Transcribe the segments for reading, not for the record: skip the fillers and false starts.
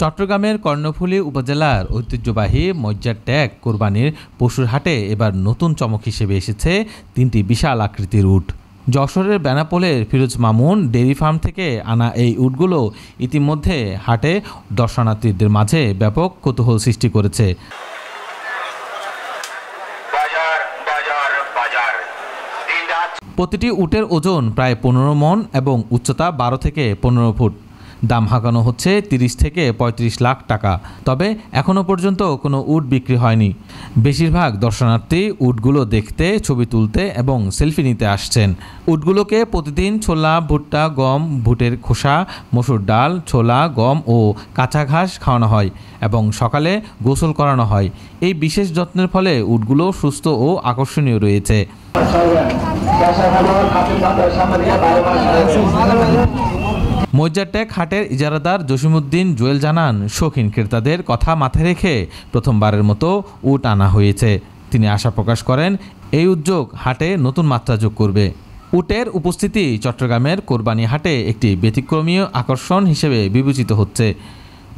চট্টগ্রামের কর্ণফুলী উপজেলার ঐতিহ্যবাহী মজ্জার ট্যাগ কোরবানির পশুর হাটে এবার নতুন চমক হিসেবে এসেছে তিনটি বিশাল আকৃতির উট। যশোরের বেনাপোলের ফিরোজ মামুন ডেইরি ফার্ম থেকে আনা এই উটগুলো ইতিমধ্যে হাটে দর্শনার্থীদের মাঝে ব্যাপক কৌতূহল সৃষ্টি করেছে। প্রতিটি উটের ওজন প্রায় 15 মণ এবং উচ্চতা 12 থেকে 15 ফুট। দাম হাঁকানো হচ্ছে 30 থেকে 35 লাখ টাকা। তবে এখনও পর্যন্ত কোনো উট বিক্রি হয়নি। বেশিরভাগ দর্শনার্থী উটগুলো দেখতে, ছবি তুলতে এবং সেলফি নিতে আসছেন। উটগুলোকে প্রতিদিন ছোলা, ভুট্টা, গম, ভুটের খোসা, মসুর ডাল, ছোলা, গম ও কাঁচা ঘাস খাওয়ানো হয় এবং সকালে গোসল করানো হয়। এই বিশেষ যত্নের ফলে উটগুলো সুস্থ ও আকর্ষণীয় রয়েছে। মজ্জার ট্যাগ হাটের ইজারাদার জসিমউদ্দিন জুয়েল জানান, শৌখিন ক্রেতাদের কথা মাথায় রেখে প্রথমবারের মতো উট আনা হয়েছে। তিনি আশা প্রকাশ করেন, এই উদ্যোগ হাটে নতুন মাত্রা যোগ করবে। উটের উপস্থিতি চট্টগ্রামের কোরবানি হাটে একটি ব্যতিক্রমীয় আকর্ষণ হিসেবে বিবেচিত হচ্ছে।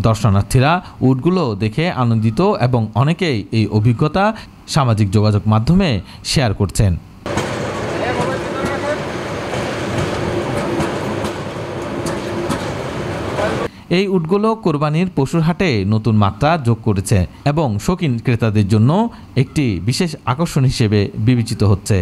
দর্শনার্থীরা উটগুলো দেখে আনন্দিত এবং অনেকেই এই অভিজ্ঞতা সামাজিক যোগাযোগ মাধ্যমে শেয়ার করছেন। এই উটগুলো কোরবানির পশুর হাটে নতুন মাত্রা যোগ করেছে এবং শৌখিন ক্রেতাদের জন্য একটি বিশেষ আকর্ষণ হিসেবে বিবেচিত হচ্ছে।